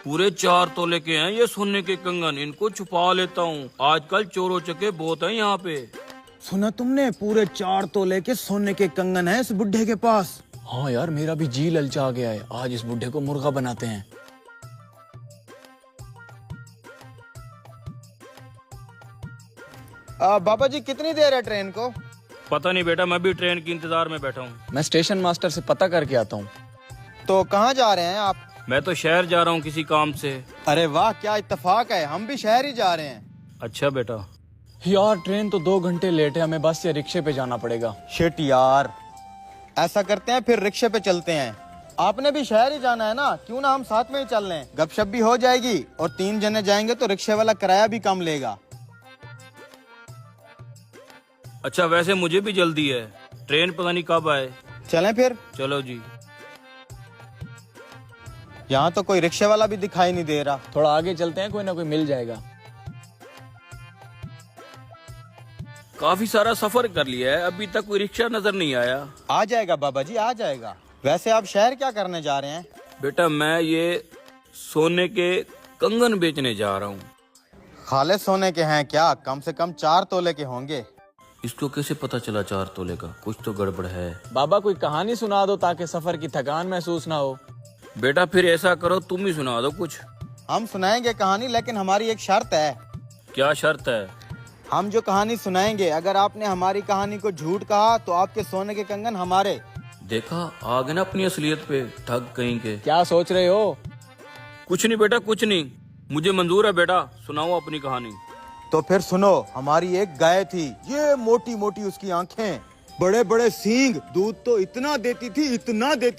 पूरे 4 तोले के हैं ये सोने के कंगन, इनको छुपा लेता हूँ। आजकल चोरों चके बहुत हैं यहाँ पे। सुना तुमने, पूरे 4 तोले के सोने के कंगन है इस बुढ़े के पास। हाँ यार, मेरा भी जी ललचा गया है। आज इस बुढ़े को मुर्गा बनाते हैं। बाबा जी कितनी देर है ट्रेन को? पता नहीं बेटा, मैं भी ट्रेन के इंतजार में बैठा हूँ। मैं स्टेशन मास्टर से पता करके आता हूँ। तो कहाँ जा रहे हैं आप? मैं तो शहर जा रहा हूँ किसी काम से। अरे वाह, क्या इत्तेफाक है, हम भी शहर ही जा रहे हैं। अच्छा बेटा। यार ट्रेन तो 2 घंटे लेट है, हमें बस या रिक्शे पे जाना पड़ेगा। शिट यार, ऐसा करते हैं फिर रिक्शे पे चलते हैं। आपने भी शहर ही जाना है ना, क्यों ना हम साथ में ही चल लें, गपशप भी हो जाएगी और 3 जने जाएंगे तो रिक्शे वाला किराया भी कम लेगा। अच्छा वैसे मुझे भी जल्दी है, ट्रेन पता नहीं कब आए। चलें फिर? चलो जी। यहाँ तो कोई रिक्शे वाला भी दिखाई नहीं दे रहा। थोड़ा आगे चलते हैं, कोई ना कोई मिल जाएगा। काफी सारा सफर कर लिया है, अभी तक कोई रिक्शा नजर नहीं आया। आ जाएगा बाबा जी, आ जाएगा। वैसे आप शहर क्या करने जा रहे हैं? बेटा मैं ये सोने के कंगन बेचने जा रहा हूँ। खाले सोने के हैं क्या? कम से कम 4 तोले के होंगे। इसको कैसे पता चला 4 तोले का? कुछ तो गड़बड़ है। बाबा कोई कहानी सुना दो ताकि सफर की थकान महसूस ना हो। बेटा फिर ऐसा करो, तुम ही सुना दो कुछ। हम सुनाएंगे कहानी, लेकिन हमारी एक शर्त है। क्या शर्त है? हम जो कहानी सुनाएंगे, अगर आपने हमारी कहानी को झूठ कहा तो आपके सोने के कंगन हमारे। देखा, आ गए ना अपनी असलियत पे, ठग कहीं के। क्या सोच रहे हो? कुछ नहीं बेटा, कुछ नहीं, मुझे मंजूर है। बेटा सुनाओ अपनी कहानी। तो फिर सुनो, हमारी एक गाय थी, ये मोटी मोटी उसकी आंखें, बड़े बड़े सींग, दूध तो इतना देती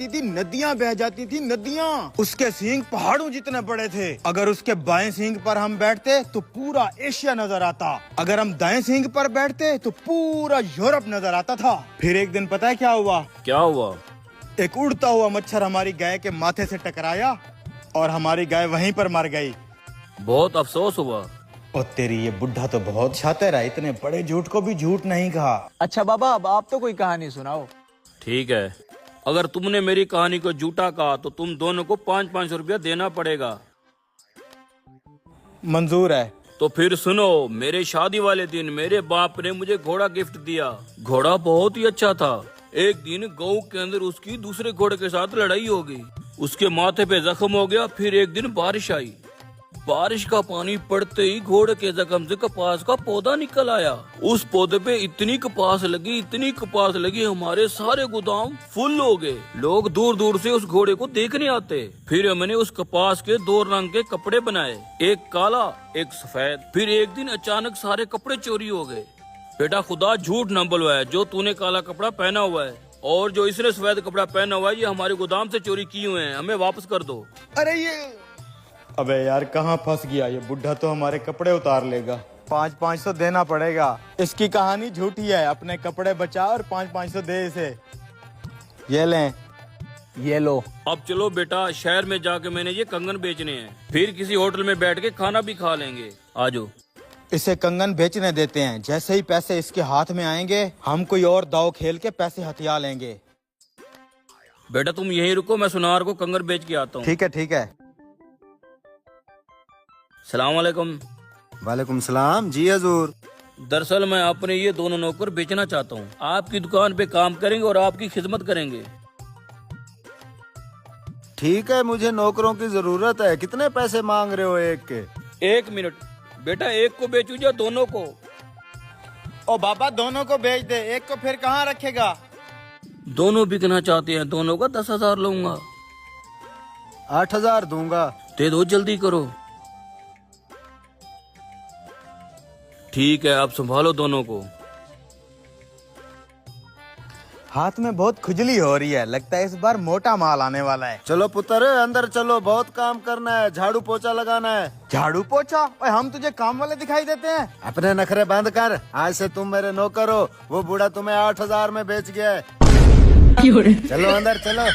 थी, नदियां बह जाती थी, नदियां। उसके सींग पहाड़ों जितने बड़े थे। अगर उसके बाएं सींग पर हम बैठते तो पूरा एशिया नजर आता, अगर हम दाएं सींग पर बैठते तो पूरा यूरोप नजर आता था। फिर एक दिन पता है क्या हुआ? क्या हुआ? एक उड़ता हुआ मच्छर हमारी गाय के माथे से टकराया और हमारी गाय वहीं पर मर गई। बहुत अफसोस हुआ। और तेरी ये बुढ़ा तो बहुत शातिर है, इतने बड़े झूठ को भी झूठ नहीं कहा। अच्छा बाबा, अब आप तो कोई कहानी सुनाओ। ठीक है, अगर तुमने मेरी कहानी को झूठा कहा तो तुम दोनों को 500 रुपया देना पड़ेगा। मंजूर है। तो फिर सुनो, मेरे शादी वाले दिन मेरे बाप ने मुझे घोड़ा गिफ्ट दिया। घोड़ा बहुत ही अच्छा था। एक दिन गांव के अंदर उसकी दूसरे घोड़े के साथ लड़ाई हो गई, उसके माथे पे जख्म हो गया। फिर एक दिन बारिश आई, बारिश का पानी पड़ते ही घोड़े के जख्म से कपास का पौधा निकल आया। उस पौधे पे इतनी कपास लगी, हमारे सारे गोदाम फुल हो गए। लोग दूर दूर से उस घोड़े को देखने आते। फिर हमने उस कपास के 2 रंग के कपड़े बनाए, एक काला एक सफेद। फिर एक दिन अचानक सारे कपड़े चोरी हो गए। बेटा खुदा झूठ न बुलवाए, जो तूने काला कपड़ा पहना हुआ है और जो इसने सफेद कपड़ा पहना हुआ है, ये हमारे गोदाम से चोरी किए हुए हैं, हमें वापस कर दो। अरे ये, अबे यार कहाँ फंस गया ये बुढ़ा, तो हमारे कपड़े उतार लेगा। 500 देना पड़ेगा। इसकी कहानी झूठी है, अपने कपड़े बचा और 500 दे इसे। ये लें। ये लो। अब चलो बेटा, शहर में जाके मैंने ये कंगन बेचने हैं, फिर किसी होटल में बैठ के खाना भी खा लेंगे। आजो। इसे कंगन बेचने देते हैं, जैसे ही पैसे इसके हाथ में आएंगे हम कोई और दाव खेल के पैसे हथिया लेंगे। बेटा तुम यहीं रुको, मैं सुनार को कंगन बेच के आता हूँ। ठीक है ठीक है। सलाम वालेकुम। वालेकुम सलाम जी हजूर। दरअसल मैं अपने ये दोनों नौकर बेचना चाहता हूँ, आपकी दुकान पे काम करेंगे और आपकी खिदमत करेंगे। ठीक है, मुझे नौकरों की जरूरत है। कितने पैसे मांग रहे हो एक के? 1 मिनट बेटा, एक को बेचू या दोनों को? ओ बाबा, दोनों को बेच दे, एक को फिर कहाँ रखेगा? दोनों बिकना चाहते हैं, दोनों का 10,000 लूंगा। 8,000 दूंगा। दे दो, जल्दी करो। ठीक है, आप संभालो दोनों को। हाथ में बहुत खुजली हो रही है, लगता है इस बार मोटा माल आने वाला है। चलो पुत्र अंदर चलो, बहुत काम करना है, झाड़ू पोछा लगाना है। झाड़ू पोछा? ओए, हम तुझे काम वाले दिखाई देते हैं? अपने नखरे बंद कर, आज से तुम मेरे नौकर हो। वो बूढ़ा तुम्हें 8,000 में बेच गया है। चलो अंदर चलो।